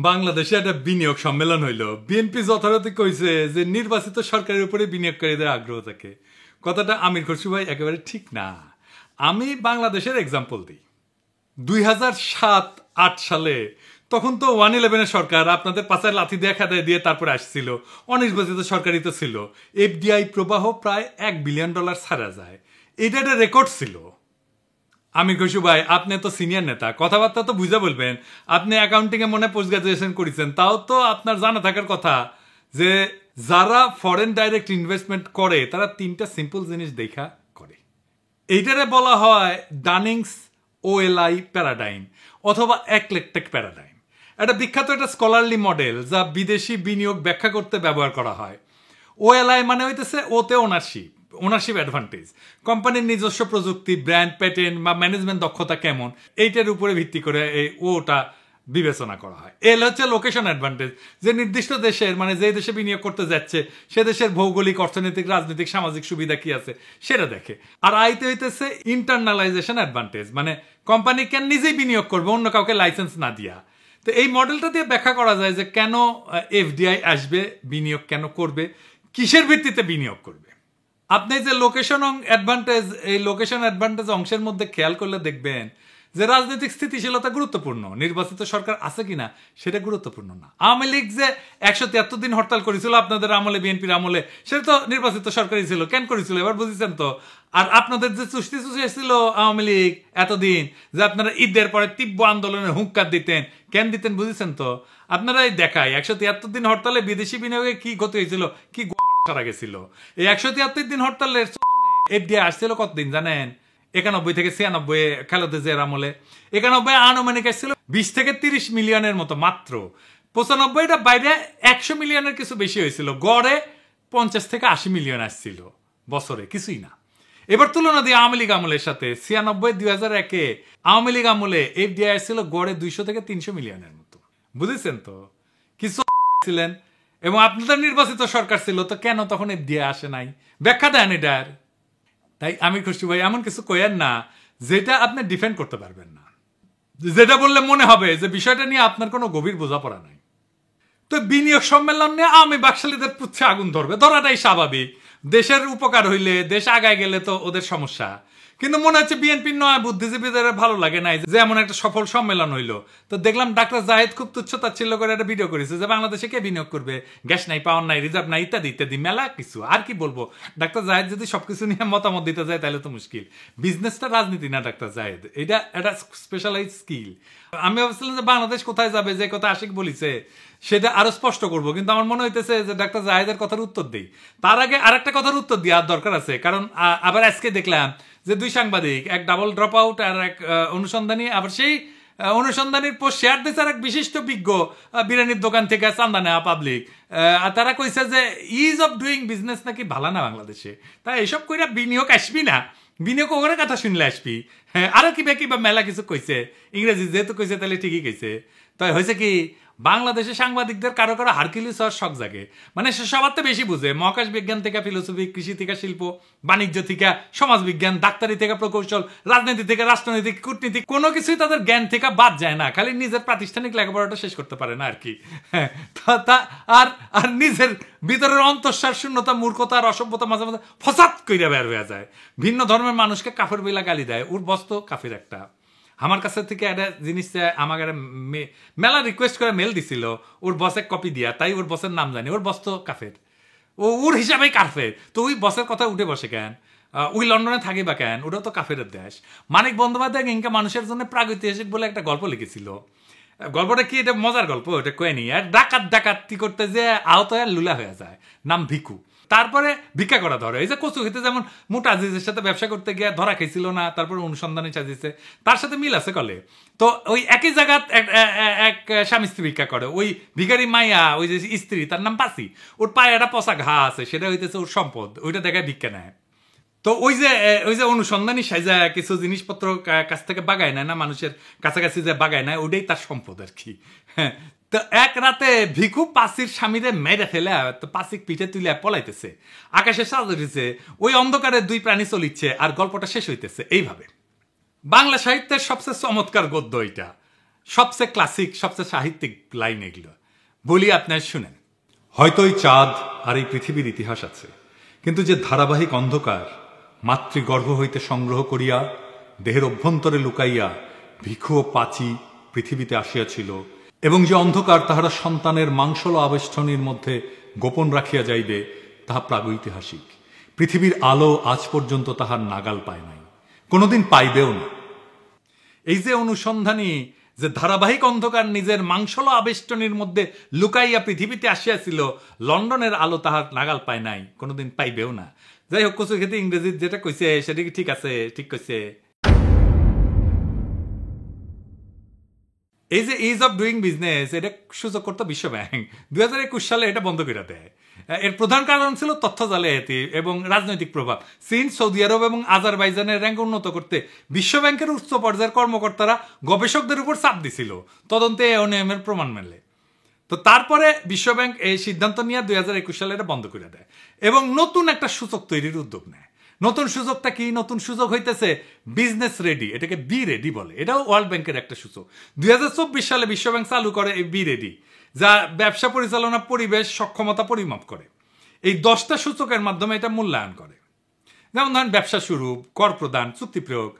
বাংলাদেশে একটা বিনিয়োগ সম্মেলন হইল। বিএনপি যথারীতি কইছে যে নির্বাচিত সরকারের উপরে বিনিয়োগকারীদের আগ্রহ থাকে। কথাটা আমির খসরু ভাই একেবারে ঠিক না। আমি বাংলাদেশের এক্সাম্পল দিই। 2007-8 সালে তখন তো 111 সরকার আপনাদের পাশায় লাথি দিয়ে খেদায় দিয়ে তারপরে আসছিল, অনির্বাচিত সরকারই তো ছিল। এফডিআই প্রবাহ প্রায় $1 বিলিয়ন ছাড়া যায়, এটা একটা রেকর্ড ছিল। আমির খসরু ভাই, আপনি তো সিনিয়র নেতা, কথাবার্তা তো বুঝে বলবেন। আপনি অ্যাকাউন্টিং এ মনে পোস্ট গ্রাজুয়েশন করেছেন, তাও তো আপনার জানা থাকার কথা যে যারা ফরেন ডাইরেক্ট ইনভেস্টমেন্ট করে তারা 3টা সিম্পল জিনিস দেখা করে। এইটারে বলা হয় ডানিংস ওএলআই প্যারাডাইম অথবা একলেকটেক প্যারাডাইম। এটা বিখ্যাত একটা স্কলারলি মডেল যা বিদেশি বিনিয়োগ ব্যাখ্যা করতে ব্যবহার করা হয়। ওএলআই মানে হইতেছে ওতে ওনারশিপ অ্যাডভান্টেজ, কোম্পানির নিজস্ব প্রযুক্তি, ব্র্যান্ড, প্যাটেন্ট বা ম্যানেজমেন্ট দক্ষতা কেমন, এইটার উপরে ভিত্তি করে এই ওটা বিবেচনা করা হয়। এল হচ্ছে লোকেশন অ্যাডভান্টেজ, যে নির্দিষ্ট দেশের মানে যে দেশে বিনিয়োগ করতে যাচ্ছে সে দেশের ভৌগোলিক, অর্থনৈতিক, রাজনৈতিক, সামাজিক সুবিধা কি আছে সেটা দেখে। আর আইতে হইতেছে ইন্টারনালাইজেশন অ্যাডভান্টেজ, মানে কোম্পানি কেন নিজেই বিনিয়োগ করবে অন্য কাউকে লাইসেন্স না দিয়া। তো এই মডেলটা দিয়ে ব্যাখ্যা করা যায় যে কেন এফডিআই আসবে, বিনিয়োগ কেন করবে, কিসের ভিত্তিতে বিনিয়োগ করবে। আপনি যে লোকেশন অ্যাডভান্টেজ, এই লোকেশন অ্যাডভান্টেজ অংশের মধ্যে খেয়াল করলে দেখবেন যে রাজনৈতিক স্থিতিশীলতা গুরুত্বপূর্ণ, নির্বাচিত সরকার আছে কিনা সেটা গুরুত্বপূর্ণ না। আওয়ামী লীগ যে 173 দিন হরতাল করেছিল আপনাদের আমলে, বিএনপির আমলে, সেটা তো নির্বাচিত সরকারই ছিল। কেন করেছিল এবার বুঝেছেন তো? আর আপনাদের যে চুষ্টি ছিল আওয়ামী লীগ এতদিন, যে আপনারা ঈদের পরে তীব্র আন্দোলনের হুঙ্কার দিতেন, কেন দিতেন বুঝেছেন তো? আপনারা এই দেখায় 173 দিন হরতালে বিদেশি বিনিয়োগে কি ক্ষতি হয়েছিল, কি সারা গেছিল। এই 173 দিন হরতালের এফডিআই আসছিল কতদিন জানেন? 91 থেকে 96 খালেদা জিয়ার আমলে। 91 আনুমানিক আসছিল 20 থেকে 30 মিলিয়নের মতো মাত্র। 95টা বাইরে 100 মিলিয়নের কিছু বেশি হয়েছিল, গড়ে 50 থেকে 80 মিলিয়ন আসছিল বছরে, কিছুই না। এবার তুলনা দিয়ে আওয়ামী লীগ আমলের সাথে 96-2001 আওয়ামী লীগ আমলে এফডিআই আসছিল গড়ে 200 থেকে 300 মিলিয়নের মতো। বুঝেছেন তো? কিছু ছিলেন এবং আপনাদের নির্বাচিত সরকার ছিল, তো কেন তখন এফডিআই আসে নাই? ব্যাখ্যা দেন এটার। তাই আমির খসরু ভাই এমন কিছু কইেন না যেটা আপনি ডিফেন্ড করতে পারবেন না, যেটা বললে মনে হবে যে বিষয়টা নিয়ে আপনার কোনো গভীর বোঝাপড়া নাই। তো বিনিয়োগ সম্মেলন নিয়ে আমি বাকশালীদের পুচ্ছে আগুন ধরবে, ধরাটাই স্বাভাবিক। দেশের উপকার হইলে, দেশ আগায় গেলে তো ওদের সমস্যা। কিন্তু মনে হচ্ছে বিএনপির নয় বুদ্ধিজীবীদের ভালো লাগে নাই যে এমন একটা সফল সম্মেলন হইলো। তো দেখলাম ডাক্তার জাহেদ খুব তুচ্ছ-তাচ্ছিল্য করে একটা ভিডিও করেছে যে বাংলাদেশে কে বিনিয়োগ করবে, গ্যাস নাই, পাওয়ার নাই, রিজার্ভ নাই, ইত্যাদি ইত্যাদি মেলা কিছু। আর কি বলবো, ডাক্তার জাহেদ যদি সবকিছু নিয়ে মতামত দিতে যায় তাহলে তো মুশকিল। বিজনেসটা রাজনীতি না ডাক্তার জাহেদ, এটা একটা স্পেশালাইজ স্কিল। আমি ভাবছিলাম যে বাংলাদেশ কোথায় যাবে, যে কথা আশিক বলিছে সেটা আরো স্পষ্ট করবো, কিন্তু আমার মনে হইতেছে যে ডাক্তার জাহেদের কথার উত্তর দিই। তার আগে আরেকটা কথার উত্তর দেওয়ার দরকার আছে, কারণ আবার আজকে দেখলাম যে 2 সাংবাদিক, এক ডাবল ড্রপ আউট আর এক অনুসন্ধানী, আবার সেই অনুসন্ধানীর পোস্ট শেয়ার দিচ্ছে আর এক বিশিষ্ট বিজ্ঞ বিরিয়ানির দোকান থেকে চান্দা নেওয়া পাবলিক। তারা কইছে যে ইজ অফ ডুইং বিজনেস নাকি ভালো না বাংলাদেশে, তাই এসব কইরা বিনিয়োগ আসবি না, বিনিয়োগ ওখানে কথা শুনলে আসবি। হ্যাঁ, আরো কিবা মেলা কিছু কইছে, ইংরেজি যেহেতু কইছে তাহলে ঠিকই কইছে। তাই হয়েছে কি, বাংলাদেশের সাংবাদিকদের কারো কারো হারকিউলিস হওয়ার শখ জাগে। মানে সে সবার তো বেশি বুঝে, মহাকাশ বিজ্ঞান থেকে ফিলোসফি, কৃষি থেকে শিল্প, বাণিজ্য থেকে সমাজ বিজ্ঞান, ডাক্তারি থেকে প্রকৌশল, রাজনীতি থেকে রাষ্ট্রনীতি, কূটনীতি, কোনো কিছুই তাদের জ্ঞান থেকে বাদ যায় না। খালি নিজের প্রাতিষ্ঠানিক লেখাপড়াটা শেষ করতে পারে না আর কি। আর নিজের ভিতরের অন্তঃসার, শূন্যতা, মূর্খতা আর অসভ্যতা মাঝে মাঝে ফসাদ কইরা বের হয়ে যায়। ভিন্ন ধর্মের মানুষকে কাফের বইলা গালি দেয়, ওর বস্ত কাফের একটা। আমার কাছে থেকে একটা জিনিস আমাকে মেলা রিকোয়েস্ট করে মেল দিছিল ওর বসের কপি দিয়া, তাই ওর বসের নাম জানি, ওর বস তো কাফের, ওর হিসাবেই কাফের। তো ওই বসের কথা উঠে বসে কেন? ওই লন্ডনে থাকি বা কেন? ওটাও তো কাফের দেশ। মানিক বন্দ্যোপাধ্যায় ইনকা মানুষের জন্য প্রাগৈতিহাসিক বলে একটা গল্প লিখেছিল। গল্পটা কি, এটা মজার গল্প, এটা কয়নি। আর ডাকাতি করতে যে আহত হয়ে লুলা হয়ে যায়, নাম ভিকু। তারপরে ভিক্ষা করা ধরে। এই যে কচু খেতে যেমন মোটা আজিজের সাথে ব্যবসা করতে গিয়ে ধরা খেয়েছিল না, তারপরে অনুসন্ধানে চাজিয়েছে, তার সাথে মিল আছে কলে। তো ওই একই জায়গা এক স্বামী স্ত্রী ভিক্ষা করে। ওই ভিখারি মাইয়া, ওই যে স্ত্রী, তার নাম পাসি, ওর পায়ে একটা পচা ঘা আছে, সেটা হইতেছে ওর সম্পদ, ওইটা দেখায় ভিক্ষা নেয়। তো ওই যে অনুসন্ধানী সাইজা কিছু জিনিসপত্র কাছ থেকে বাগায় নেয় না, মানুষের কাছাকাছি যে বাগায় নেয়, ওইটাই তার সম্পদ আর কি। হ্যাঁ, তো এক রাতে ভিখু পাসির স্বামীরে মেরে ফেলে তো পাসিক পিঠে তুলে পলাইতেছে, আকাশে সাজ উঠেছে, ওই অন্ধকারে 2 প্রাণী চলিচ্ছে, আর গল্পটা শেষ হইতেছে এইভাবে। বাংলা সাহিত্যের সবচেয়ে চমৎকার গদ্য এটা। সবচেয়ে ক্লাসিক, সবচেয়ে সাহিত্যিক লাইন এগুলো, বলি আপনার শুনেন। হয়তো এই চাঁদ আর এই পৃথিবীর ইতিহাস আছে, কিন্তু যে ধারাবাহিক অন্ধকার মাতৃগর্ভ হইতে সংগ্রহ করিয়া দেহের অভ্যন্তরে লুকাইয়া ভিক্ষু ও পাচি পৃথিবীতে আসিয়াছিল, এবং যে অন্ধকার তাহারা সন্তানের মাংসল আবেষ্টনীর মধ্যে গোপন রাখিয়া যাইবে, তাহা প্রাগৈতিহাসিক। পৃথিবীর আলো আজ পর্যন্ত তাহার নাগাল পায় নাই, কোনোদিন পাইবেও না। এই যে অনুসন্ধানী যে ধারাবাহিক অন্ধকার নিজের মাংসল আবেষ্টনীর মধ্যে লুকাইয়া পৃথিবীতে আসিয়াছিল, লন্ডনের আলো তাহার নাগাল পায় নাই, কোনোদিন পাইবেও না। যাই হোক, কচুর ক্ষেত্রে ইংরেজি যেটা কইছে সেটা কি ঠিক আছে? ঠিক কইছে। এই যে ইজ অফ ডুইং বিজনেস, এটা সূচক করতো বিশ্ব ব্যাংক 2021 সালে এটা বন্ধ করে দেয়। এর প্রধান কারণ ছিল তথ্য জালিয়াতি এবং রাজনৈতিক প্রভাব। চীন, সৌদি আরব এবং আজারবাইজানের র্যাঙ্ক উন্নত করতে বিশ্ব ব্যাংকের উচ্চ পর্যায়ের কর্মকর্তারা গবেষকদের উপর চাপ দিছিল, তদন্তে অনিয়মের প্রমাণ মেলে। তো তারপরে বিশ্ব ব্যাংক এই সিদ্ধান্ত নিয়ে 2021 সালে এটা বন্ধ করে দেয় এবং নতুন একটা সূচক তৈরির উদ্যোগ নেয়। নতুন সূচকটা কি? নতুন সূচক হইতেছে বিজনেস রেডি, এটাকে বি রেডি বলে। এটাও ওয়ার্ল্ড ব্যাংকের একটা সূচক। 2024 সালে বিশ্ব ব্যাংক চালু করে এই বি রেডি, যা ব্যবসা পরিচালনা, পরিবেশ, সক্ষমতা পরিমাপ করে। এই 10টা সূচকের মাধ্যমে এটা মূল্যায়ন করে। যেমন ধরেন ব্যবসা শুরু, কর প্রদান, চুক্তি প্রয়োগ,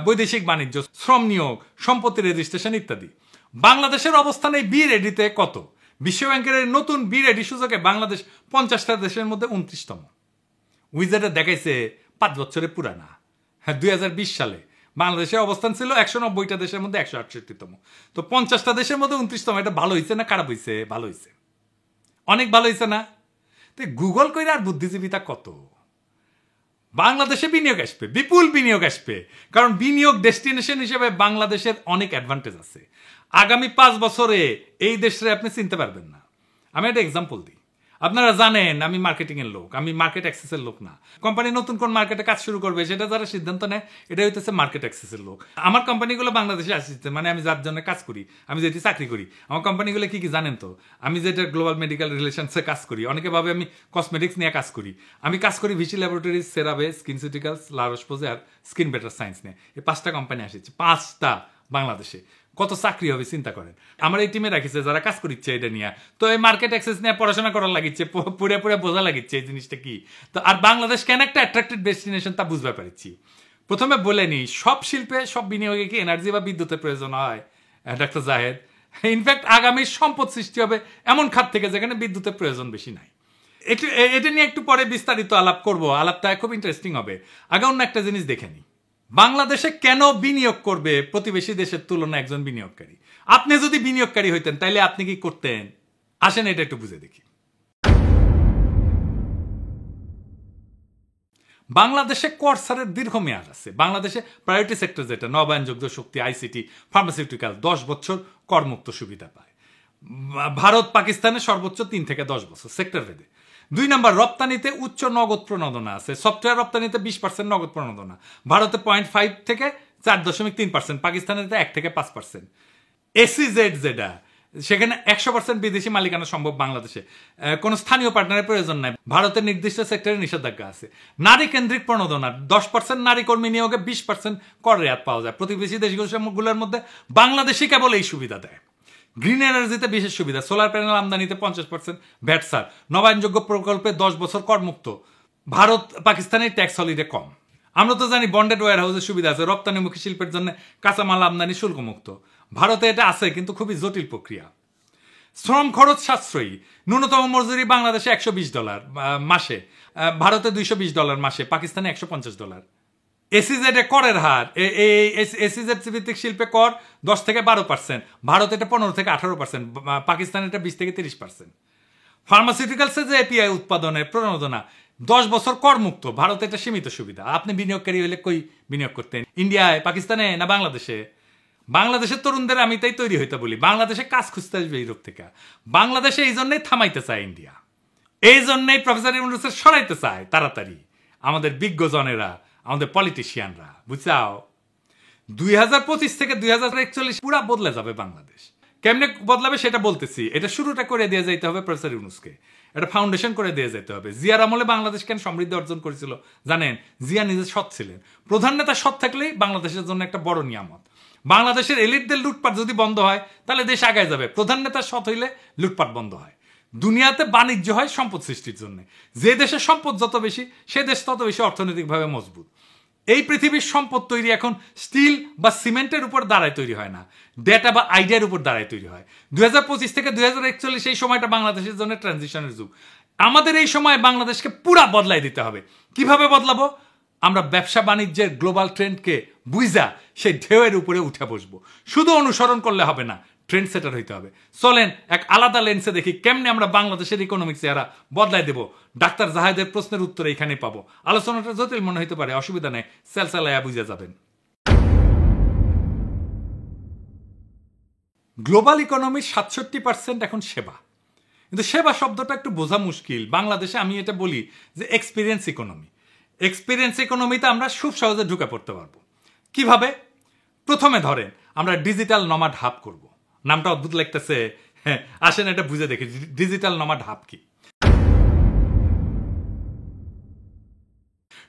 বৈদেশিক বাণিজ্য, শ্রম নিয়োগ, সম্পত্তি রেজিস্ট্রেশন ইত্যাদি। বাংলাদেশের অবস্থান এই বি রেডিতে কত? বিশ্ব ব্যাংকের নতুন বি রেডি সূচকে বাংলাদেশ 50টা দেশের মধ্যে 29তম। উইজারে দেখাইছে 5 বছরে পুরানা। হ্যাঁ, 2020 সালে বাংলাদেশের অবস্থান ছিল 190টা দেশের মধ্যে 168তম। তো 50টা দেশের মধ্যে 29তম। এটা ভালো হয়েছে না খারাপ হয়েছে? ভালো হয়েছে, অনেক ভালো হয়েছে না? তো গুগল কইরা আর বুদ্ধিজীবিতা কত? বাংলাদেশে বিনিয়োগ আসবে, বিপুল বিনিয়োগ আসবে, কারণ বিনিয়োগ ডেস্টিনেশন হিসেবে বাংলাদেশের অনেক অ্যাডভান্টেজ আছে। আগামী 5 বছরে এই দেশে আপনি চিনতে পারবেন না। আমি একটা এক্সাম্পল দিই। আপনারা জানেন আমি মার্কেটিং এর লোক, আমি মার্কেট অ্যাক্সেসের লোক না। কোম্পানি নতুন কোন মার্কেটে কাজ শুরু করবে সেটা যারা সিদ্ধান্ত নেয়, এটা হইতেছে মার্কেট অ্যাক্সেসের লোক। আমার কোম্পানিগুলো বাংলাদেশে আসছে, মানে আমি যার জন্য কাজ করি, আমি যেটি চাকরি করি, আমার কোম্পানিগুলো কি কি জানেন তো? আমি যেটা গ্লোবাল মেডিকেল রিলেশনসে কাজ করি, অনেকে ভাবে আমি কসমেটিক্স নিয়ে কাজ করি। আমি কাজ করি ভিসি ল্যাবরেটরিজ, সেরাবে, স্কিনসিউটিক্যালস, লারোসপোজে আর স্কিন বেটার সায়েন্স নিয়ে। এই 5টা কোম্পানি আসছে, 5টা বাংলাদেশে। কত চাকরি হবে চিন্তা করেন। আমার এই টিমে রাখিছে যারা কাজ করছে এটা নিয়ে। তো এই মার্কেট অ্যাক্সেস নিয়ে পড়াশোনা করার লাগিচ্ছে, পুরে পুরে বোঝা লাগিচ্ছে এই জিনিসটা কি। তো আর বাংলাদেশ কেন একটা অ্যাট্রাক্টিভ ডেস্টিনেশন তা বুঝতে পারছি। প্রথমে বলে নি, সব শিল্পে, সব বিনিয়োগে কি এনার্জি বা বিদ্যুতের প্রয়োজন হয়, ডাক্তার জাহেদ? ইনফ্যাক্ট আগামী সম্পদ সৃষ্টি হবে এমন খাত থেকে যেখানে বিদ্যুতের প্রয়োজন বেশি নাই। এটা নিয়ে একটু পরে বিস্তারিত আলাপ করব, আলাপটা খুব ইন্টারেস্টিং হবে। আগে অন্য একটা জিনিস দেখে নিই, বাংলাদেশে কেন বিনিয়োগ করবে প্রতিবেশী দেশের তুলনায় একজন বিনিয়োগকারী? আপনি যদি বিনিয়োগকারী হইতেন তাইলে আপনি কি করতেন? আসেন এটা একটু বুঝে দেখি। বাংলাদেশে কর ছাড়ের দীর্ঘমেয়াদ আছে। বাংলাদেশে প্রায়োরিটি সেক্টর যেটা নবায়নযোগ্য শক্তি, আইসিটি, ফার্মাসিউটিক্যাল 10 বছর করমুক্ত সুবিধা পায়। ভারত পাকিস্তানে সর্বোচ্চ 3 থেকে 10 বছর সেক্টর ভেদে। 2 নম্বর, রপ্তানিতে উচ্চ নগদ প্রণোদনা আছে। সফটওয়্যার রপ্তানিতে 20% নগদ প্রণোদনা, ভারতে 0.5 থেকে 4.3%, পাকিস্তানের 1 থেকে 5%। এসিজেড যেটা, সেখানে 100% বিদেশি মালিকানা সম্ভব বাংলাদেশে, কোনো স্থানীয় পার্টনারের প্রয়োজন নাই। ভারতের নির্দিষ্ট সেক্টরে নিষেধাজ্ঞা আছে। নারী কেন্দ্রিক প্রণোদনা, 10% নারী কর্মী নিয়োগে 20% কর রেয়াত পাওয়া যায়। প্রতিবেশী দেশগুলোর মধ্যে বাংলাদেশই কেবল এই সুবিধা দেয়। গ্রিন এনার্জিতে বিশেষ সুবিধা, সোলার প্যানেল আমদানিতে 50% ভ্যাট ছাড়, নবায়নযোগ্য প্রকল্পে 10 বছর করমুক্ত। ভারত পাকিস্তানের ট্যাক্স হলিডে কম। আমরা তো জানি বন্ডেড ওয়্যার হাউসের সুবিধা আছে, রপ্তানিমুখী শিল্পের জন্য কাঁচামাল আমদানি শুল্কমুক্ত। ভারতে এটা আছে, কিন্তু খুবই জটিল প্রক্রিয়া। শ্রম খরচ সাশ্রয়ী, ন্যূনতম মজুরি বাংলাদেশে $120 মাসে, ভারতে $220 মাসে, পাকিস্তানে $150। এসিজেড এ করের হার, এসিজেড ভিত্তিক শিল্পে কর 10 থেকে 12%, ভারতে এটা 15 থেকে 18%, পাকিস্তানে এটা 20 থেকে 30%। ফার্মাসিউটিক্যালসে যে এপিআই উৎপাদনের প্রণোদনা 10 বছর করমুক্ত, ভারতে এটা সীমিত সুবিধা। আপনি বিনিয়োগকারী হলে কই বিনিয়োগ করতেন? ইন্ডিয়ায়, পাকিস্তানে, না বাংলাদেশে? বাংলাদেশের তরুণদের আমি তাই তৈরি হইতে বলি, বাংলাদেশে কাজ খুঁজতে আসবে ইউরোপ থেকে। বাংলাদেশে এই জন্যই থামাইতে চায় ইন্ডিয়া, এই জন্যই প্রফেসর ইউনূসের সরাইতে চায় তাড়াতাড়ি আমাদের বিজ্ঞজনেরা, আমাদের পলিটিশিয়ানরা। বুঝছাও, 2025 থেকে 2041 পুরা বদলে যাবে বাংলাদেশ। কেমনে বদলাবে সেটা বলতেছি। এটা শুরুটা করে দিয়ে যেতে হবে প্রফেসর ইউনূসকে, এটা ফাউন্ডেশন করে দিয়ে যেতে হবে। জিয়ার আমলে বাংলাদেশ কেন সমৃদ্ধি অর্জন করেছিল জানেন? জিয়া নিজে সৎ ছিলেন। প্রধান নেতা সৎ থাকলেই বাংলাদেশের জন্য একটা বড় নিয়ামত। বাংলাদেশের এলিটদের লুটপাট যদি বন্ধ হয় তাহলে দেশ আগায় যাবে। প্রধান নেতা সৎ হইলে লুটপাট বন্ধ হয়। দুনিয়াতে বাণিজ্য হয় সম্পদ সৃষ্টির জন্য। যে দেশের সম্পদ যত বেশি সে দেশ তত বেশি অর্থনৈতিকভাবে মজবুত। এই পৃথিবীর সম্পদ তৈরি এখন স্টিল বা সিমেন্টের উপর দাঁড়ায় তৈরি হয় না, ডেটা বা আইডিয়ার উপর দাঁড়ায় তৈরি হয়। 2025 থেকে 2041 এই সময়টা বাংলাদেশের জন্য ট্রানজিশনের যুগ। আমাদের এই সময় বাংলাদেশকে পুরা বদলাই দিতে হবে। কিভাবে বদলাবো? আমরা ব্যবসা বাণিজ্যের গ্লোবাল ট্রেন্ডকে বুঝা সেই ঢেউয়ের উপরে উঠে বসবো। শুধু অনুসরণ করলে হবে না, ট্রেন্ড সেটার হইতে হবে। চলেন এক আলাদা লেন্সে দেখি কেমনে আমরা বাংলাদেশের ইকোনমিক চেহারা বদলাই দেব। ডাক্তার জাহেদের প্রশ্নের উত্তর এখানে পাবো। আলোচনাটা জটিল মনে হইতে পারে, অসুবিধা নেই, সেলসালায়া বুঝে যাবেন। গ্লোবাল ইকোনমির 67% এখন সেবা। কিন্তু সেবা শব্দটা একটু বোঝা মুশকিল। বাংলাদেশে আমি এটা বলি যে এক্সপিরিয়েন্স ইকোনমি। এক্সপিরিয়েন্স ইকোনমিতে আমরা খুব সহজে ঢুকে পড়তে পারবো। কিভাবে? প্রথমে ধরেন আমরা ডিজিটাল নমাড হাব করব। নামটা অদ্ভুত লাগতেছে, হ্যাঁ, আসেন এটা বুঝে দেখি ডিজিটাল নমাড হাব কি।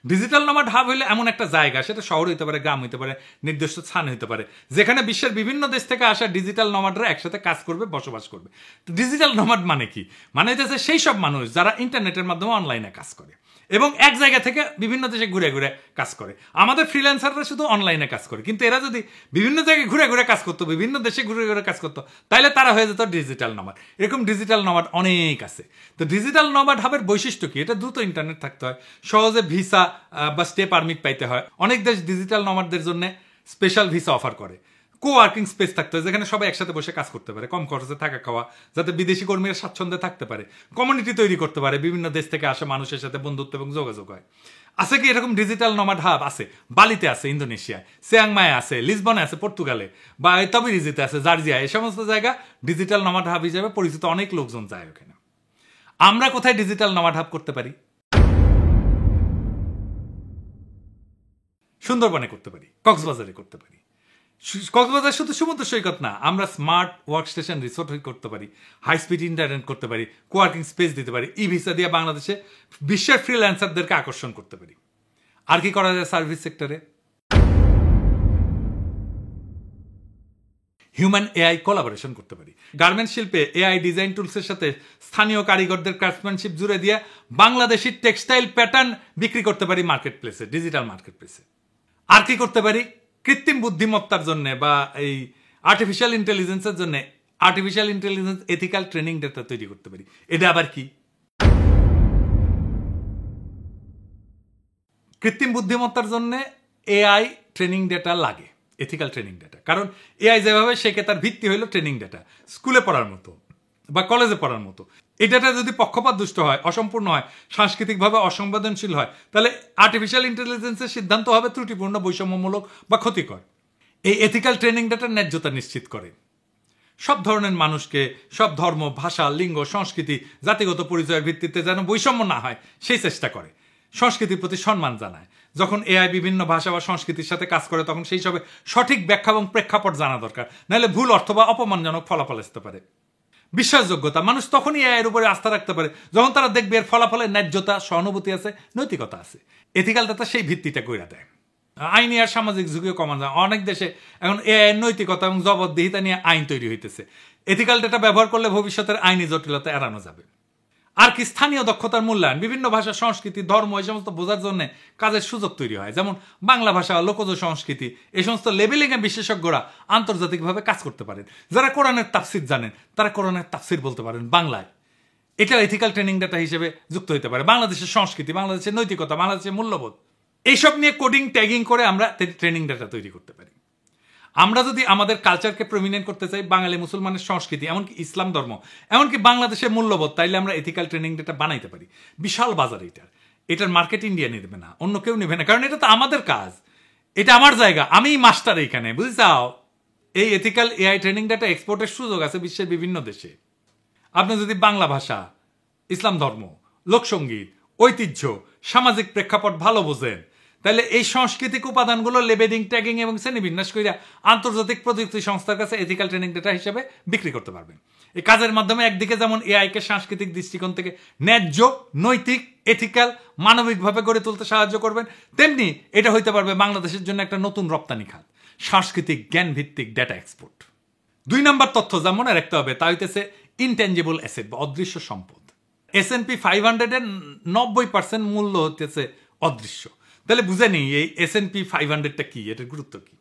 ডিজিটাল নমাড হাব হইলে এমন একটা জায়গা, সেটা শহর হইতে পারে, গ্রাম হইতে পারে, নির্দিষ্ট স্থান হইতে পারে, যেখানে বিশ্বের বিভিন্ন দেশ থেকে আসা ডিজিটাল নমাডরা একসাথে কাজ করবে, বসবাস করবে। তো ডিজিটাল নমাড মানে কি? মানে হচ্ছে সেই সব মানুষ যারা ইন্টারনেটের মাধ্যমে অনলাইনে কাজ করে এবং এক জায়গা থেকে বিভিন্ন দেশে ঘুরে ঘুরে কাজ করে। আমাদের ফ্রিল্যান্সাররা শুধু অনলাইনে কাজ করে, কিন্তু এরা যদি বিভিন্ন জায়গায় ঘুরে ঘুরে কাজ করতো, বিভিন্ন দেশে ঘুরে ঘুরে কাজ করতো, তাহলে তারা হয়ে যেত ডিজিটাল নমাড। এরকম ডিজিটাল নমাড অনেক আছে। তো ডিজিটাল নমাড হাবের বৈশিষ্ট্য কি? এটা দ্রুত ইন্টারনেট থাকতে হয়, সহজে ভিসা বা স্টে পারমিট পাইতে হয়। অনেক দেশ ডিজিটাল নমাডদের জন্য স্পেশাল ভিসা অফার করে। কোয়ার্কিং স্পেস থাকতে হয়, যেখানে সবাই একসাথে বসে কাজ করতে পারে, কম খরচে থাকা খাওয়া, যাতে বিদেশি কর্মীরা স্বাচ্ছন্দ্যে থাকতে পারে, কমিউনিটি তৈরি করতে পারে, বিভিন্ন দেশ থেকে আসা মানুষের সাথে বন্ধুত্ব এবং যোগাযোগ হয়। আছে কি এরকম ডিজিটাল নমাড হাব? আছে। বালিতে আছে, ইন্দোনেশিয়ায়, চিয়াংমায়ে আছে, লিসবনে আছে, পর্তুগালে, বা তবিরিজিতে আছে, জার্জিয়া। এই সমস্ত জায়গা ডিজিটাল নমাড হাব হিসেবে পরিচিত। অনেক লোকজন যায় ওখানে। আমরা কোথায় ডিজিটাল নমাড হাব করতে পারি? সুন্দরবনে করতে পারি, কক্সবাজারে করতে পারি। কক্সবাজার শুধু সমুদ্র সৈকত না, আমরা স্মার্ট ওয়ার্ক স্টেশন রিসোর্ট করতে পারি, হাই স্পিড ইন্টারনেট করতে পারি, কোয়ার্কিং স্পেস দিতে পারি, ই ভিসা দিয়ে বাংলাদেশে বিশ্বের ফ্রিল্যান্সারদেরকে আকর্ষণ করতে পারি। আর কি করা যায় সার্ভিস সেক্টরে? হিউম্যান এআই কোলাবোরেশন করতে পারি। গার্মেন্টস শিল্পে এআই ডিজাইন টুলসের সাথে স্থানীয় কারিগরদের ক্রাফটম্যানশিপ জুড়ে দিয়ে বাংলাদেশি টেক্সটাইল প্যাটার্ন বিক্রি করতে পারি মার্কেট প্লেসে, ডিজিটাল মার্কেট প্লেসে। আর কি করতে পারি? কৃত্রিম বুদ্ধিমত্তার জন্য বা এই আর্টিফিশিয়াল ইন্টেলিজেন্সের জন্য artificial intelligence ethical training data তৈরি করতে পারি। এটা আবার কি? কৃত্রিম বুদ্ধিমত্তার জন্য এআই ট্রেনিং ডেটা লাগে, এথিক্যাল ট্রেনিং ডেটা। কারণ এআই যেভাবে শেখে তার ভিত্তি হইল ট্রেনিং ডেটা। স্কুলে পড়ার মতো বা কলেজে পড়ার মতো। এই ডেটা যদি পক্ষপাত দুষ্ট হয়, অসম্পূর্ণ হয়, সাংস্কৃতিকভাবে অসংবেদনশীল হয়, তাহলে আর্টিফিশিয়াল ইন্টেলিজেন্সের সিদ্ধান্ত হবে ত্রুটিপূর্ণ, বৈষম্যমূলক বা ক্ষতিকর। এই এথিক্যাল ট্রেনিং ডেটার ন্যায্যতা নিশ্চিত করে। সব ধরনের মানুষকে, সব ধর্ম, ভাষা, লিঙ্গ, সংস্কৃতি, জাতিগত পরিচয়ের ভিত্তিতে যেন বৈষম্য না হয় সেই চেষ্টা করে। সংস্কৃতির প্রতি সম্মান জানায়। যখন এআই বিভিন্ন ভাষা বা সংস্কৃতির সাথে কাজ করে তখন সেই সবে সঠিক ব্যাখ্যা এবং প্রেক্ষাপট জানা দরকার, নাহলে ভুল অর্থ বা অপমানজনক ফলাফল আসতে পারে। বিশ্বাসযোগ্যতা, মানুষ তখনই এআইয়ের উপরে আস্থা রাখতে পারে যখন তারা দেখবে এর ফলাফলে ন্যায্যতা, সহানুভূতি আছে, নৈতিকতা আছে। এথিক্যাল ডাটা সেই ভিত্তিটা কইরা দেয়। আইনি আর সামাজিক ঝুঁকিও কমানো যায়। অনেক দেশে এখন এআইয়ের নৈতিকতা এবং জবাবদিহিতা নিয়ে আইন তৈরি হইতেছে। এথিক্যাল ডাটা ব্যবহার করলে ভবিষ্যতের আইনি জটিলতা এড়ানো যাবে। আর কি? স্থানীয় দক্ষতার মূল্যায়ন। বিভিন্ন ভাষা, সংস্কৃতি, ধর্ম এই সমস্ত বোঝার জন্য কাজের সুযোগ তৈরি হয়। যেমন বাংলা ভাষা, লোকজ সংস্কৃতি, এই সমস্ত লেবেলিংয়ে বিশেষজ্ঞরা আন্তর্জাতিকভাবে কাজ করতে পারেন। যারা কোরআনের তাফসির জানেন তারা কোরআনের তাফসির বলতে পারেন বাংলায়। এটা এথিক্যাল ট্রেনিং ডাটা হিসেবে যুক্ত হতে পারে। বাংলাদেশের সংস্কৃতি, বাংলাদেশের নৈতিকতা, বাংলাদেশের মূল্যবোধ, এইসব নিয়ে কোডিং, ট্যাগিং করে আমরা ট্রেনিং ডাটা তৈরি করতে পারি। আমরা যদি আমাদের কালচারকে প্রমিনেন্ট করতে চাই, বাঙালি মুসলমানের সংস্কৃতি, এমনকি ইসলাম ধর্ম, এমনকি বাংলাদেশের মূল্যবোধ, তাইলে আমরা এথিক্যাল ট্রেনিং ডেটা বানাইতে পারি। বিশাল বাজার এটার মার্কেট ইন্ডিয়া নেবে না, অন্য কেউ নেবে না, কারণ এটা তো আমাদের কাজ, এটা আমার জায়গা, আমিই মাস্টার এইখানে, বুঝছাও? এই এথিক্যাল এআই ট্রেনিং ডেটা এক্সপোর্টের সুযোগ আছে বিশ্বের বিভিন্ন দেশে। আপনি যদি বাংলা ভাষা, ইসলাম ধর্ম, লোকসঙ্গীত, ঐতিহ্য, সামাজিক প্রেক্ষাপট ভালো বোঝেন, তাহলে এই সাংস্কৃতিক উপাদানগুলো লেবেলিং, ট্যাগিং এবং শ্রেণীবিন্যাস কইরা আন্তর্জাতিক প্রযুক্তি সংস্থার কাছে এথিক্যাল ট্রেনিং ডেটা হিসেবে বিক্রি করতে পারবেন। এই কাজের মাধ্যমে একদিকে যেমন এআইকে সাংস্কৃতিক দৃষ্টিকোণ থেকে ন্যায্য, নৈতিক, এথিক্যাল, মানবিকভাবে গড়ে তুলতে সাহায্য করবেন, তেমনি এটা হইতে পারবে বাংলাদেশের জন্য একটা নতুন রপ্তানি খাত। সাংস্কৃতিক জ্ঞানভিত্তিক ডেটা এক্সপোর্ট। 2 নম্বর তথ্য যা মনে রাখতে হবে তা হইতেছে ইনট্যাঞ্জিবল অ্যাসেট বা অদৃশ্য সম্পদ। S&P 500-এর 90% মূল্য হতেছে অদৃশ্য। তাহলে বুঝে নিই এই S&P 500টা কি, এটার গুরুত্ব কি।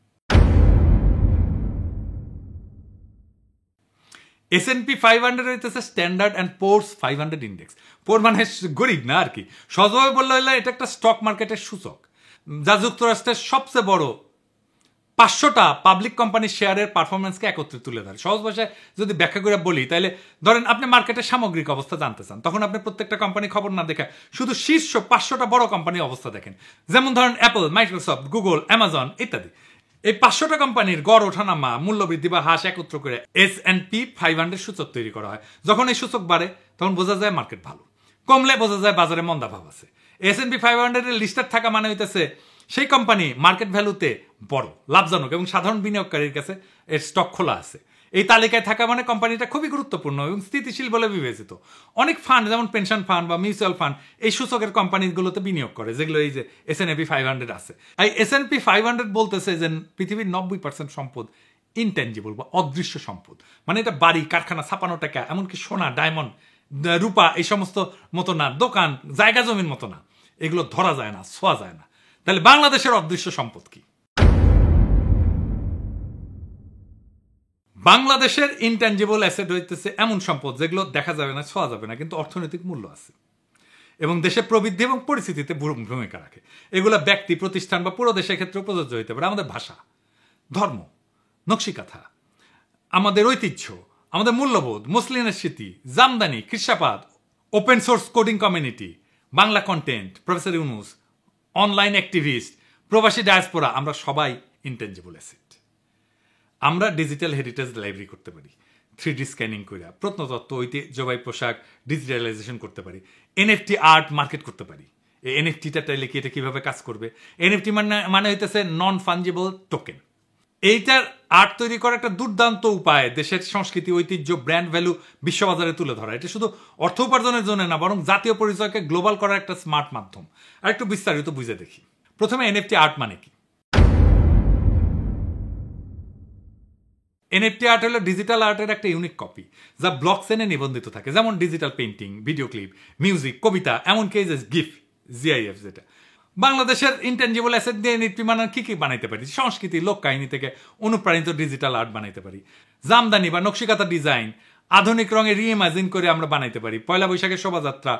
S&P 500 হইতেছে স্ট্যান্ডার্ড অ্যান্ড পোর্স 500 ইন্ডেক্স। পোর মানে গরিব না আর কি, সহজভাবে বললে হইলে এটা একটা স্টক মার্কেটের সূচক যা যুক্তরাষ্ট্রের সবচেয়ে বড় 500টা পাবলিক কোম্পানির শেয়ারের পারফরমেন্সকে একত্রে তুলে ধরে। সহজ ভাষায় যদি ব্যাখ্যা করে বলি, তাহলে ধরেন আপনি মার্কেটের সামগ্রিক অবস্থা জানতে চান, তখন আপনি প্রত্যেকটা কোম্পানি খবর না দেখে শুধু শীর্ষ 500টা বড় কোম্পানির অবস্থা দেখেন। যেমন ধরেন অ্যাপল, মাইক্রোসফট, গুগল, অ্যামাজন ইত্যাদি। এই 500টা কোম্পানির গড় ওঠানামা, মূল্যবৃদ্ধি বা হ্রাস একত্র করে S&P 500 সূচক তৈরি করা হয়। যখন এই সূচক বাড়ে তখন বোঝা যায় মার্কেট ভালো, কমলে বোঝা যায় বাজারে মন্দাভাব আছে। S&P 500 এর লিস্টেড থাকা মানে হইতেছে সেই কোম্পানি মার্কেট ভ্যালুতে বড়, লাভজনক এবং সাধারণ বিনিয়োগকারীর কাছে এর স্টক খোলা আছে। এই তালিকায় থাকা মানে কোম্পানিটা খুবই গুরুত্বপূর্ণ এবং স্থিতিশীল বলে বিবেচিত। অনেক ফান্ড যেমন পেনশন ফান্ড বা মিউচুয়াল ফান্ড এই সূচকের কোম্পানিগুলোতে বিনিয়োগ করে, যেগুলো এই যে S&P 500 আছে। এই S&P 500 বলতেছে যে পৃথিবীর 90% সম্পদ ইনট্যাঞ্জিবল বা অদৃশ্য সম্পদ। মানে এটা বাড়ি, কারখানা, ছাপানো টাকা, এমনকি সোনা, ডায়মন্ড, রূপা এই সমস্ত মতো না, দোকান, জায়গা জমির মতো না, এগুলো ধরা যায় না, ছোঁয়া যায় না। তাহলে বাংলাদেশের অদৃশ্য সম্পদ কি? বাংলাদেশের ইনট্যাঞ্জিবল অ্যাসেট হইতেছে এমন সম্পদ যেগুলো দেখা যাবে না, ছোঁয়া যাবে না, কিন্তু অর্থনৈতিক মূল্য আছে এবং দেশের প্রবৃদ্ধি এবং পরিস্থিতিতে ভূমিকা রাখে। এগুলো ব্যক্তি, প্রতিষ্ঠান বা পুরো দেশের ক্ষেত্রে প্রযোজ্য হইতে পারে। আমাদের ভাষা, ধর্ম, নকশিকাথা, আমাদের ঐতিহ্য, আমাদের মূল্যবোধ, মুসলিমের স্মৃতি, জামদানি, কৃষাপাত, open source coding community, Bangla content, professor Yunus, online activist, প্রবাসী ডায়াসপোরা, আমরা সবাই ইনট্যাঞ্জিবল অ্যাসেট। আমরা ডিজিটাল হেরিটেজ লাইব্রেরি করতে পারি, 3D স্ক্যানিং করে প্রত্নতত্ত্ব, ঐতিহ্যবাহী পোশাক ডিজিটালাইজেশন করতে পারি, NFT আর্ট মার্কেট করতে পারি। এই NFTটা চাইলে কি এটা কিভাবে কাজ করবে? NFT মানে হইতেছে নন ফাঞ্জিবল টোকেন। এইটার আর্ট তৈরি করা একটা দুর্দান্ত উপায় দেশের সংস্কৃতি, ঐতিহ্য, ব্র্যান্ড ভ্যালু বিশ্ববাজারে তুলে ধরা। এটা শুধু অর্থ উপার্জনের জন্য না, বরং জাতীয় পরিচয়কে গ্লোবাল করার একটা স্মার্ট মাধ্যম। আর একটু বিস্তারিত বুঝে দেখি। প্রথমে NFT আর্ট মানে কি? NFT আর্ট হলো ডিজিটাল আর্টের একটা ইউনিক কপি যা ব্লকচেনে নিবন্ধিত থাকে, যেমন digital painting, video clip, music, কবিতা, এমনকি GIF, যেটা। বাংলাদেশের ইনট্যাঞ্জিবল অ্যাসেট দিয়ে NFT মানে কি কি বানাইতে পারি? সংস্কৃতি, লোক কাহিনী থেকে অনুপ্রাণিত ডিজিটাল আর্ট বানাইতে পারি। জামদানি বা নকশিকাতা ডিজাইন আধুনিক রঙে রিইমাজিন করে আমরা বানাইতে পারি। পয়লা বৈশাখের শোভাযাত্রা,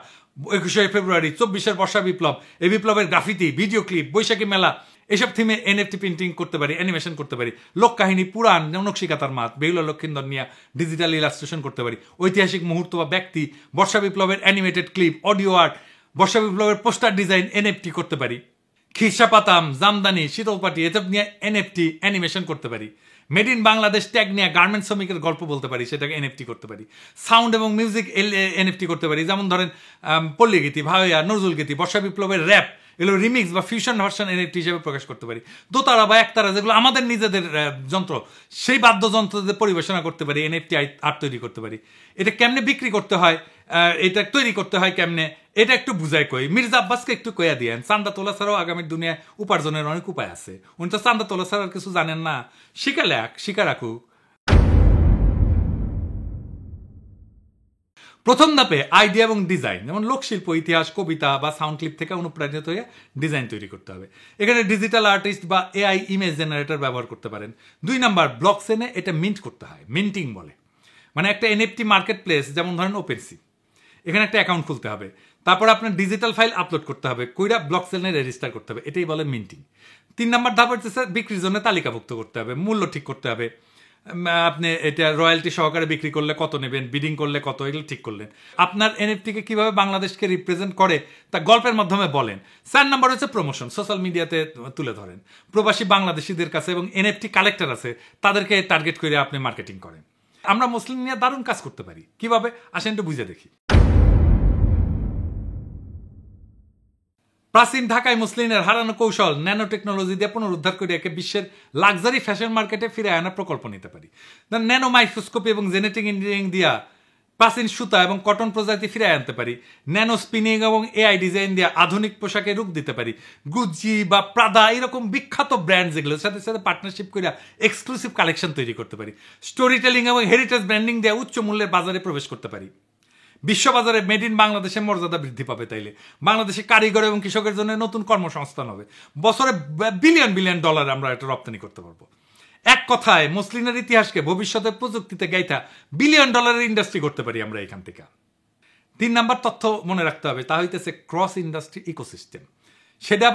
21শে ফেব্রুয়ারি, 24-এর বর্ষা বিপ্লব, এই বিপ্লবের গ্রাফিতি, ভিডিও ক্লিপ, বৈশাখী মেলা, এসব থিমে NFT প্রিন্টিং করতে পারি, অ্যানিমেশন করতে পারি। লোক কাহিনী, পুরাণ, নকশিকাতার মাত, বেহুলা লক্ষিন্দর নিয়ে ডিজিটাল ইলাস্ট্রেশন করতে পারি। ঐতিহাসিক মুহূর্ত বা ব্যক্তি, বর্ষা বিপ্লবের অ্যানিমেটেড ক্লিপ, অডিও আর্ট, বর্ষা বিপ্লবের পোস্টার ডিজাইন NFT করতে পারি। খিরসাপাতাম, জামদানি, শীতলপাটি এসব নিয়ে NFT অ্যানিমেশন করতে পারি। মেড ইন বাংলাদেশ ট্যাগ নিয়ে গার্মেন্টস শ্রমিকের গল্প বলতে পারি, সেটাকে NFT করতে পারি। সাউন্ড এবং মিউজিক NFT করতে পারি, যেমন ধরেন পল্লী গীতি, ভাওয়া, নজরুল গীতি, বর্ষা বিপ্লবের র্যাপ, এগুলো রিমিক্স বা ফিউশন ভার্সন NFT হিসেবে প্রকাশ করতে পারি। দোতারা বা একতারা, যেগুলো আমাদের নিজেদের যন্ত্র, সেই বাদ্যযন্ত্রদের পরিবেশনা করতে পারি, NFT আর্ট তৈরি করতে পারি। এটা কেমনে বিক্রি করতে হয়, এটা তৈরি করতে হয় কেমনে, এটা একটু বুঝাই কই। মির্জা আব্বাসকে একটু কইয়া দিয়েন, চান্দা তোলা ছাড়াও আগামীর দুনিয়ায় উপার্জনের অনেক উপায় আছে। উনি তো চান্দা তোলা ছাড়া কিছু জানেন না, শিখা রাখুক। প্রথম ধাপে আইডিয়া এবং ডিজাইন, যেমন লোকশিল্প, ইতিহাস, কবিতা বা সাউন্ড ক্লিপ থেকে অনুপ্রাণিত হয়ে ডিজাইন তৈরি করতে হবে। এখানে ডিজিটাল আর্টিস্ট বা AI ইমেজ জেনারেটর ব্যবহার করতে পারেন। 2 নাম্বার, ব্লকচেনে এটা মিন্ট করতে হয়, মিন্টিং বলে। মানে একটা NFT মার্কেট প্লেস, যেমন ধরেন OpenSea, এখানে একটা অ্যাকাউন্ট খুলতে হবে, তারপর আপনার ডিজিটাল ফাইল আপলোড করতে হবে, কইরা ব্লকচেনে রেজিস্টার করতে হবে, এটাই বলে মিন্টিং। 3 নাম্বার ধাপ হচ্ছে বিক্রির জন্য তালিকাভুক্ত করতে হবে, মূল্য ঠিক করতে হবে। আপনি এটা রয়্যালটি সহকারে বিক্রি করলে কত নেবেন, বিডিং করলে কত, এগুলো ঠিক করলেন। আপনার NFTকে কিভাবে বাংলাদেশকে রিপ্রেজেন্ট করে তা গল্পের মাধ্যমে বলেন। 4 নাম্বার হচ্ছে প্রমোশন, সোশ্যাল মিডিয়াতে তুলে ধরেন। প্রবাসী বাংলাদেশিদের কাছে এবং NFT কালেক্টর আছে, তাদেরকে টার্গেট করে আপনি মার্কেটিং করেন। আমরা মুসলিম নিয়ে দারুণ কাজ করতে পারি। কিভাবে আসেন একটু বুঝে দেখি। প্রাচীন ঢাকায় মুসলিমের হারানো কৌশল ন্যানো টেকনোলজি দিয়ে পুনরুদ্ধার করে একে বিশ্বের লাক্সারি ফ্যাশন মার্কেটে ফিরে আনার প্রকল্প নিতে পারি। ন্যানো মাইক্রোস্কোপি এবং জেনেটিক ইঞ্জিনিয়ারিং দিয়া প্রাচীন সুতা এবং কটন প্রজাতি ফিরে আনতে পারি, ন্যানো স্পিনিং এবং এআই ডিজাইন দিয়ে আধুনিক পোশাকে রূপ দিতে পারি, গুচি বা প্রাদা এরকম বিখ্যাত ব্র্যান্ড যেগুলোর সাথে সাথে পার্টনারশিপ করে এক্সক্লুসিভ কালেকশন তৈরি করতে পারি, স্টোরি টেলিং এবং হেরিটেজ ব্র্যান্ডিং দিয়ে উচ্চ মূল্যের বাজারে প্রবেশ করতে পারি। বিশ্ববাজারে মেড ইন বাংলাদেশের মর্যাদা বৃদ্ধি পাবে, তাইলে বাংলাদেশে কারিগর এবং কৃষকের জন্য নতুন কর্মসংস্থান হবে, বছরে বিলিয়ন বিলিয়ন ডলার আমরা এটা রপ্তানি করতে পারবো। এক কথায় মসলিনের ইতিহাসকে ভবিষ্যতের প্রযুক্তিতে গাইথা বিলিয়ন ডলারের ইন্ডাস্ট্রি করতে পারি আমরা এখান থেকে। 3 নাম্বার তথ্য মনে রাখতে হবে, তা হইতেছে ক্রস ইন্ডাস্ট্রি ইকোসিস্টেম। সেটা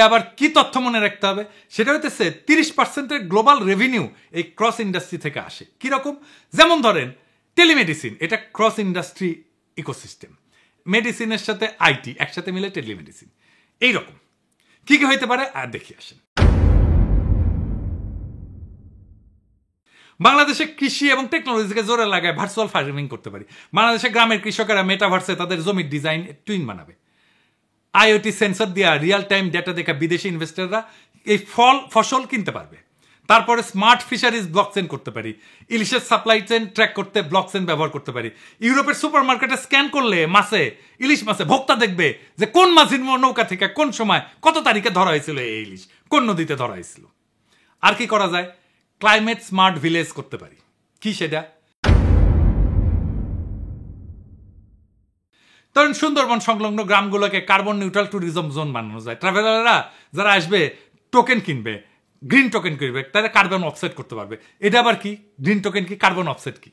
আবার কি তথ্য মনে রাখতে হবে? সেটা হইতেছে 30% গ্লোবাল রেভিনিউ এই ক্রস ইন্ডাস্ট্রি থেকে আসে। কিরকম? যেমন ধরেন টেলিমেডিসিন, এটা ক্রস ইন্ডাস্ট্রি ইকোসিস্টেম। মেডিসিনের সাথে আইটি একসাথে মিলে টেলিমেডিসিন। এইরকম কি কি হইতে পারে আর দেখি আসেন। বাংলাদেশে কৃষি এবং টেকনোলজিকে জোরে লাগায় ভার্চুয়াল ফার্মিং করতে পারি। বাংলাদেশে গ্রামের কৃষকেরা মেটাভার্সে তাদের জমির ডিজাইন টুইন বানাবে। আইওটি সেন্সর দিয়া রিয়েল টাইম ডেটা দেখা বিদেশি ইনভেস্টররা এই ফসল কিনতে পারবে। তারপরে স্মার্ট ফিশারিজ ব্লকচেন করতে পারি, ইলিশের সাপ্লাই চেন ট্র্যাক করতে ব্লকচেন ব্যবহার করতে পারি। ইউরোপের সুপার মার্কেটে স্ক্যান করলে ইলিশ মাছে ভোক্তা দেখবে যে কোন মাছের নৌকা থেকে কোন সময় কত তারিখে ধরা হয়েছিল এই ইলিশ, কোন নদীতে ধরা হয়েছিল। আর কি করা যায়? ক্লাইমেট স্মার্ট ভিলেজ করতে পারি। কি সেটা? ধরুন সুন্দরবন সংলগ্ন গ্রামগুলোকে কার্বন নিউট্রাল ট্যুরিজম জোন বানানো যায়। ট্রাভেলাররা যারা আসবে টোকেন কিনবে, গ্রিন টোকেন কিনবে, তারা কার্বন অফসেট করতে পারবে। এটা আবার কি? গ্রিন টোকেন কি? কার্বন অফসেট কি?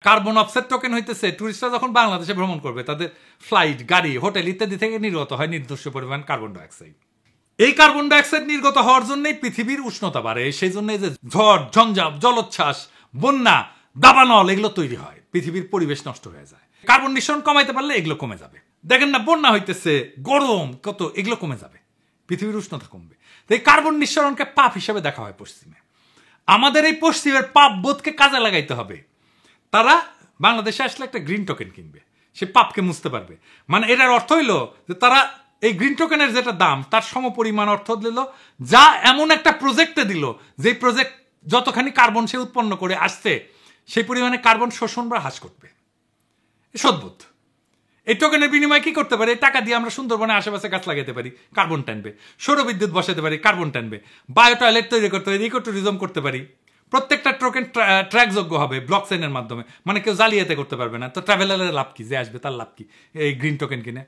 কার্বন অফসেট টোকেন হইতেছে টুরিস্টরা যখন বাংলাদেশে ভ্রমণ করবে তাদের ফ্লাইট, গাড়ি, হোটেল ইত্যাদি থেকে নির্গত হয় নির্দিষ্ট পরিমাণ কার্বন ডাইঅক্সাইড। এই কার্বন ডাইঅক্সাইড নির্গত হওয়ার জন্যই পৃথিবীর উষ্ণতা বাড়ে। সেই জন্য যে ঝড়, ঝঞ্ঝাপ, জলোচ্ছ্বাস, বন্যা, দাবানল এগুলো তৈরি হয়, পৃথিবীর পরিবেশ নষ্ট হয়ে যায়। কার্বন নিঃসরণ কমাইতে পারলে এগুলো কমে যাবে। দেখেন না, বন্যা হইতেছে, গরম কত, এগুলো কমে যাবে, পৃথিবীর উষ্ণতা কমবে। এই কার্বন নিঃসরণকে পাপ হিসেবে দেখা হয় পশ্চিমে। আমাদের এই পশ্চিমের পাপ বোধকে কাজে লাগাইতে হবে। তারা বাংলাদেশে আসলে একটা গ্রিন টোকেন কিনবে, সে পাপকে মুছতে পারবে। মানে এটার অর্থ হইলো যে তারা এই গ্রিন টোকেনের যেটা দাম তার সমপরিমাণ অর্থ দিল, যা এমন একটা প্রজেক্টে দিল যে প্রজেক্ট যতখানি কার্বন সে উৎপন্ন করে আসছে সেই পরিমাণে কার্বন শোষণ বা হ্রাস করবে। সদ্বোধ। এই টোকেনের বিনিময়ে কি করতে পারে? টাকা দিয়ে আমরা সুন্দরবনে আশেপাশে গাছ লাগাতে পারি, কার্বন টানবে। সৌরবিদ্যুৎ বসাতে পারি, কার্বন টানবে। বায়ো টয়লেট তৈরি করতে পারি, ইকো ট্যুরিজম করতে পারি। প্রত্যেকটা টোকেন ট্র্যাকযোগ্য হবে ব্লকচেনের মাধ্যমে, মানে কেউ জালিয়াতি করতে পারবে না। তো ট্রাভেলারের লাভ কি? যে আসবে তার লাভ কি এই গ্রিন টোকেন কিনে?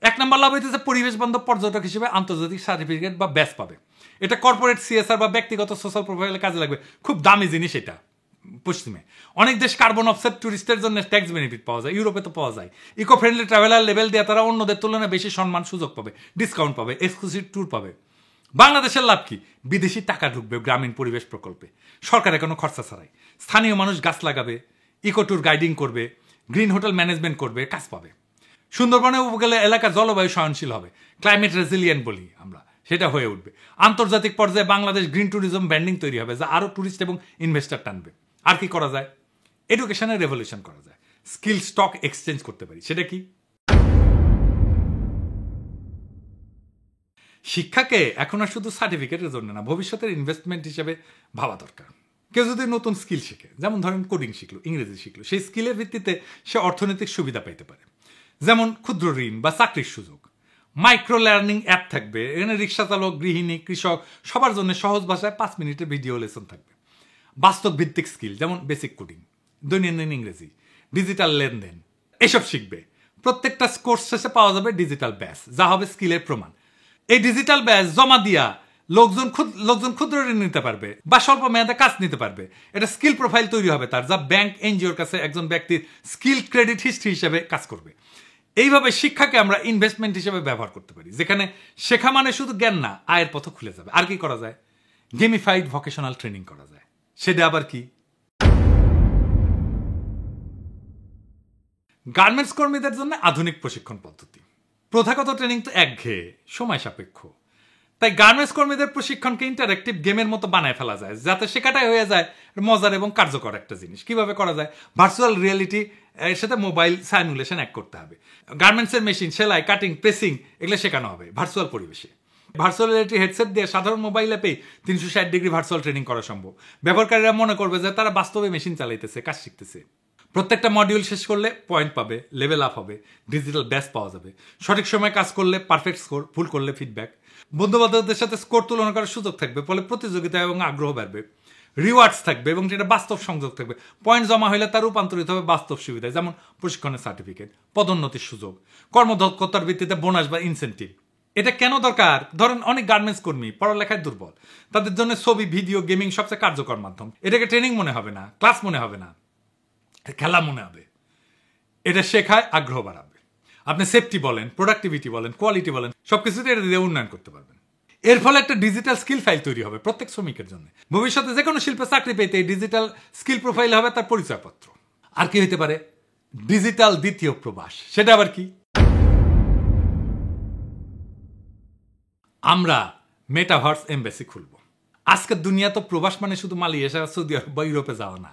1 নম্বর লাভ হইতেছে পরিবেশ বান্ধব পর্যটক হিসেবে আন্তর্জাতিক সার্টিফিকেট বা ব্যাচ পাবে। এটা কর্পোরেট সিএসআর বা ব্যক্তিগত সোশ্যাল প্রোফাইলে কাজে লাগবে। খুব দামি জিনিস এটা। পশ্চিমে অনেক দেশ কার্বন অফসেট টুরিস্টের জন্য ট্যাক্স বেনিফিট পাওয়া যায়, ইউরোপে তো পাওয়া যায়। ইকো ফ্রেন্ডলি ট্রাভেলার লেভেল দিয়ে তারা অন্যদের তুলনায় বেশি সম্মান সুযোগ পাবে, ডিসকাউন্ট পাবে, এক্সক্লুসিভ ট্যুর পাবে। বাংলাদেশের লাভ কি? বিদেশি টাকা ঢুকবে গ্রামীণ পরিবেশ প্রকল্পে, সরকারের কোনো খরচা ছাড়াই। স্থানীয় মানুষ গাছ লাগাবে, ইকো ট্যুর গাইডিং করবে, গ্রিন হোটেল ম্যানেজমেন্ট করবে, কাজ পাবে। সুন্দরবনে উপকূলীয় এলাকা জলবায়ু সহনশীল হবে, ক্লাইমেট রেজিলিয়েন্ট বলি আমরা, সেটা হয়ে উঠবে। আন্তর্জাতিক পর্যায়ে বাংলাদেশ গ্রিন ট্যুরিজম ব্র্যান্ডিং তৈরি হবে, যা আরও ট্যুরিস্ট এবং ইনভেস্টর টানবে। আর কি করা যায়? এডুকেশনের রেভলিউশন করা যায়, স্কিল স্টক এক্সচেঞ্জ করতে পারি। সেটা কি? শিক্ষাকে এখন আর শুধু সার্টিফিকেটের জন্য না, ভবিষ্যতের ইনভেস্টমেন্ট হিসেবে ভাবা দরকার। কেউ যদি নতুন স্কিল শিখে, যেমন ধরেন কোডিং শিখলো, ইংরেজি শিখলো, সেই স্কিলের ভিত্তিতে সে অর্থনৈতিক সুবিধা পাইতে পারে। যেমন ক্ষুদ্র ঋণ বা চাকরির সুযোগ। মাইক্রো লার্নিং অ্যাপ থাকবে, এখানে রিক্সা চালক, গৃহিণী, কৃষক সবার জন্য সহজ ভাষায় 5 মিনিটের ভিডিও লেসন থাকবে। বাস্তব ভিত্তিক স্কিল যেমন বেসিক কোডিং, দৈনন্দিন ইংরেজি, ডিজিটাল লেনদেন এসব শিখবে। প্রত্যেকটা কোর্স শেষে পাওয়া যাবে ডিজিটাল ব্যাচ, যা হবে স্কিলের প্রমাণ। এই ডিজিটাল ব্যাচ জমা দিয়া লোকজন ক্ষুদ্র ঋণ নিতে পারবে বা স্বল্প মেয়াদে কাজ নিতে পারবে। এটা স্কিল প্রোফাইল তৈরি হবে তার, যা ব্যাংক, এনজিওর কাছে একজন ব্যক্তির স্কিল ক্রেডিট হিস্ট্রি হিসেবে কাজ করবে। এইভাবে শিক্ষাকে আমরা ইনভেস্টমেন্ট হিসেবে ব্যবহার করতে পারি, যেখানে শেখা মানে শুধু জ্ঞান না, আয়ের পথ খুলে যাবে। আর কি করা যায়? গেমিফাইড ভোকেশনাল ট্রেনিং করা যায়। সেটা আবার কি? গার্মেন্টস কর্মীদের জন্য আধুনিক প্রশিক্ষণ পদ্ধতি। প্রথাগত ট্রেনিং তো একঘেয়ে, সময় সাপেক্ষ। তাই গার্মেন্টস কর্মীদের প্রশিক্ষণকে ইন্টারেক্টিভ গেমের মতো বানায় ফেলা যায়, যাতে শেখাটাই হয়ে যায় মজার এবং কার্যকর একটা জিনিস। কিভাবে করা যায়? ভার্চুয়াল রিয়েলিটি এর সাথে মোবাইল সাইমুলেশন এক করতে হবে। গার্মেন্টসের মেশিন, সেলাই, কাটিং, প্রেসিং এগুলো শেখানো হবে ভার্চুয়াল পরিবেশে। ভার্চুয়াল রিয়েলিটি হেডসেট দিয়ে সাধারণ মোবাইল অ্যাপে 360 ডিগ্রি ভার্চুয়াল ট্রেনিং করা সম্ভব। ব্যবহারকারীরা মনে করবে যে তারা বাস্তবে মেশিন চালাইতেছে, কাজ শিখতেছে। প্রত্যেকটা মডিউল শেষ করলে পয়েন্ট পাবে, লেভেল আপ হবে, ডিজিটাল ব্যাচ পাওয়া যাবে। সঠিক সময়ে কাজ করলে পারফেক্ট স্কোর, ভুল করলে ফিডব্যাক। বন্ধুবান্ধবদের সাথে স্কোর তুলনা করার সুযোগ থাকবে, ফলে প্রতিযোগিতা এবং আগ্রহ বাড়বে। রিওয়ার্ডস থাকবে এবং যেটা বাস্তব সংযোগ থাকবে। পয়েন্ট জমা হলে তার রূপান্তরিত হবে বাস্তব সুবিধায়, যেমন প্রশিক্ষণের সার্টিফিকেট, পদোন্নতির সুযোগ, কর্মদক্ষতার ভিত্তিতে বোনাস বা ইনসেন্টিভ। এটা কেন দরকার? ধরেন অনেক গার্মেন্টস কর্মী পড়ালেখায় দুর্বল, তাদের জন্য ছবি, ভিডিও, গেমিং সবচেয়ে কার্যকর মাধ্যম। এটাকে ট্রেনিং মনে হবে না, ক্লাস মনে হবে না, খেলা মনে হবে। এটা শেখায়, আগ্রহ বাড়াবে। আপনি সেফটি বলেন, প্রোডাক্টিভিটি বলেন, কোয়ালিটি বলেন, সবকিছুতে এটা দিয়ে উন্নয়ন করতে পারবেন। এর ফলে একটা ডিজিটাল স্কিল ফাইল তৈরি হবে প্রত্যেক শ্রমিকের জন্য। ভবিষ্যতে যে কোনো শিল্পে চাকরি পেতে এই ডিজিটাল স্কিল প্রোফাইল হবে তার পরিচয়পত্র। আর কি হইতে পারে? ডিজিটাল দ্বিতীয় প্রবাস। সেটা আবার কি? আমরা মেটাভার্স এমবেসি খুলব। আজকের দুনিয়া তো প্রবাস মানে শুধু মালয়েশিয়া, সৌদি আরব বা ইউরোপে যাওয়া না।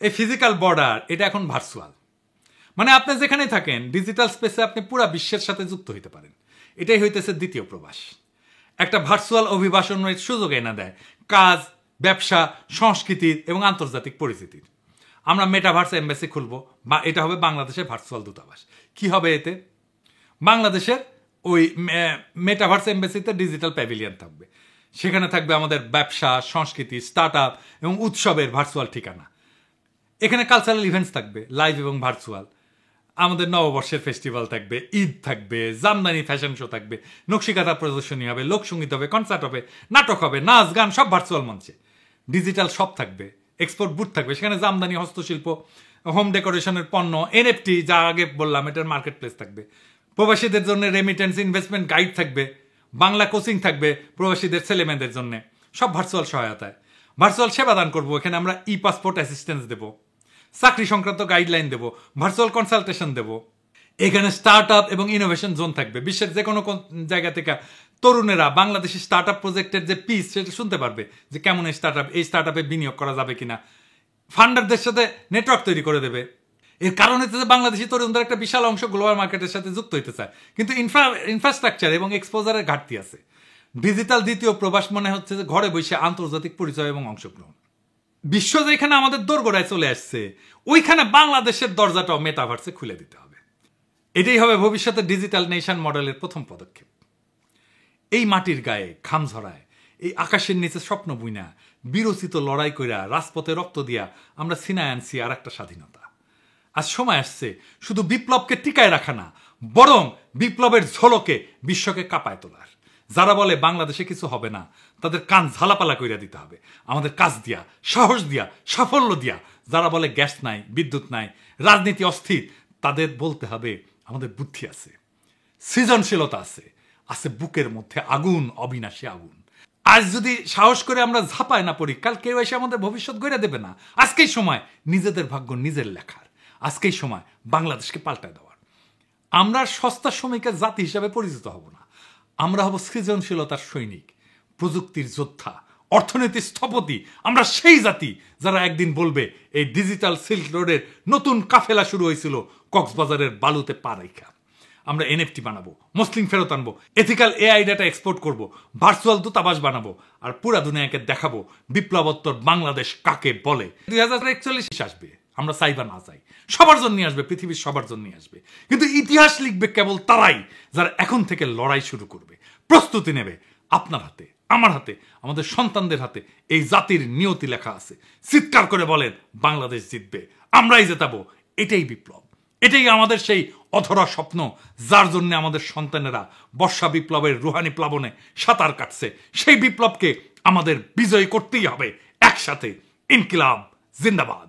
এই ফিজিক্যাল বর্ডার এটা এখন ভার্চুয়াল। মানে আপনি যেখানে থাকেন ডিজিটাল স্পেসে আপনি পুরো বিশ্বের সাথে যুক্ত হইতে পারেন। এটাই হইতেছে দ্বিতীয় প্রবাস। একটা ভার্চুয়াল অভিবাসনের সুযোগ এনে দেয় কাজ, ব্যবসা, সংস্কৃতির এবং আন্তর্জাতিক পরিচিতির। আমরা মেটাভার্স এমবেসি খুলব, বা এটা হবে বাংলাদেশের ভার্চুয়াল দূতাবাস। কি হবে এতে? বাংলাদেশের ওই মেটাভার্স এমবেসিতে ডিজিটাল প্যাভিলিয়ন থাকবে। সেখানে থাকবে আমাদের ব্যবসা, সংস্কৃতি, স্টার্ট আপ এবং উৎসবের ভার্চুয়াল ঠিকানা। এখানে কালচারাল ইভেন্টস থাকবে, লাইভ এবং ভার্চুয়াল। আমাদের নববর্ষের ফেস্টিভ্যাল থাকবে, ঈদ থাকবে, জামদানি ফ্যাশন শো থাকবে, নকশিকাঁথা প্রদর্শনী হবে, লোকসঙ্গীত হবে, কনসার্ট হবে, নাটক হবে, নাচ গান সব ভার্চুয়াল মঞ্চে। ডিজিটাল শপ থাকবে, এক্সপোর্ট বুথ থাকবে, সেখানে জামদানি, হস্তশিল্প, হোম ডেকোরেশনের পণ্য, এনএফটি যা আগে বললাম এটার মার্কেট প্লেস থাকবে। প্রবাসীদের জন্য রেমিটেন্স ইনভেস্টমেন্ট গাইড থাকবে, বাংলা কোচিং থাকবে প্রবাসীদের ছেলেমেয়েদের জন্য, সব ভার্চুয়াল সহায়তায়। ভার্চুয়াল সেবা দান করবো। এখানে আমরা ই পাসপোর্ট অ্যাসিস্ট্যান্স দেবো, চাকরি সংক্রান্ত গাইডলাইন দেব, ভার্চুয়াল কনসালটেশন দেব। এখানে স্টার্ট আপ এবং ইনোভেশন জোন থাকবে। বিশ্বের যে কোনো জায়গা থেকে তরুণেরা বাংলাদেশি স্টার্ট আপ প্রজেক্টের যে পিস সেটা শুনতে পারবে, যে কেমন এই স্টার্ট আপে বিনিয়োগ করা যাবে কিনা। ফান্ডারদের সাথে নেটওয়ার্ক তৈরি করে দেবে। এর কারণ হচ্ছে যে বাংলাদেশি তরুণদের একটা বিশাল অংশ গ্লোবাল মার্কেটের সাথে যুক্ত হতে চায়, কিন্তু ইনফ্রাস্ট্রাকচার এবং এক্সপোজারের ঘাটতি আছে। ডিজিটাল দ্বিতীয় প্রবাস মনে হচ্ছে যে ঘরে বসে আন্তর্জাতিক পরিচয় এবং অংশগ্রহণ। বিশ্ব যেখানে আমাদের দোরগোড়ায় চলে আসছে, ওইখানে বাংলাদেশের দরজাটাও মেটাভার্সে খুলে দিতে হবে। এটাই হবে ভবিষ্যতে ডিজিটাল নেশন মডেলের প্রথম পদক্ষেপ। এই মাটির গায়ে ঘাম ঝরায়, এই আকাশের নিচে স্বপ্ন বুইনা, বিরচিত লড়াই কইরা, রাজপথে রক্ত দিয়া আমরা ছিনায় আনছি আর একটা স্বাধীনতা। আজ সময় আসছে শুধু বিপ্লবকে টিকায় রাখা না, বরং বিপ্লবের ঝলকে বিশ্বকে কাঁপায় তোলার। যারা বলে বাংলাদেশে কিছু হবে না, তাদের কান ঝালাপালা কইরা দিতে হবে আমাদের কাজ দিয়া, সাহস দিয়া, সাফল্য দিয়া। যারা বলে গ্যাস নাই, বিদ্যুৎ নাই, রাজনীতি অস্থির, তাদের বলতে হবে আমাদের বুদ্ধি আছে, সৃজনশীলতা আছে, আছে বুকের মধ্যে আগুন, অবিনাশী আগুন। আজ যদি সাহস করে আমরা ঝাঁপায় না পড়ি, কাল কেউ এসে আমাদের ভবিষ্যৎ গড়ে দেবে না। আজকেই সময় নিজেদের ভাগ্য নিজের লেখার, আজকেই সময় বাংলাদেশকে পাল্টায় দেওয়ার। আমরা সস্তা শ্রমিকের জাতি হিসাবে পরিচিত হব না, আমরা হব সৃজনশীলতার সৈনিক, প্রযুক্তির যোদ্ধা, অর্থনীতির স্থপতি। আমরা সেই জাতি যারা একদিন বলবে এই ডিজিটাল সিল্ক রোডের নতুন কাফেলা শুরু হয়েছিল কক্সবাজারের বালুতে পা রাইখা। আমরা এনএফটি বানাবো, মুসলিম ফেরত আনবো, এথিক্যাল এআই ডাটা এক্সপোর্ট করব, ভার্চুয়াল দূতাবাস বানাবো, আর পুরা দুনিয়াকে দেখাবো বিপ্লবোত্তর বাংলাদেশ কাকে বলে। 2041 আসবে, আমরা চাই বা না চাই, সবার জন্য আসবে, পৃথিবীর সবার জন্য আসবে। কিন্তু ইতিহাস লিখবে কেবল তারাই যারা এখন থেকে লড়াই শুরু করবে, প্রস্তুতি নেবে। আপনার হাতে, আমার হাতে, আমাদের সন্তানদের হাতে এই জাতির নিয়তি লেখা আছে। চিৎকার করে বলেন বাংলাদেশ জিতবে, আমরাই জেতাবো। এটাই বিপ্লব, এটাই আমাদের সেই অধরা স্বপ্ন, যার জন্য আমাদের সন্তানেরা বর্ষা বিপ্লবের রুহানি প্লাবনে সাঁতার কাটছে। সেই বিপ্লবকে আমাদের বিজয়ী করতেই হবে একসাথে। ইনকিলাব জিন্দাবাদ।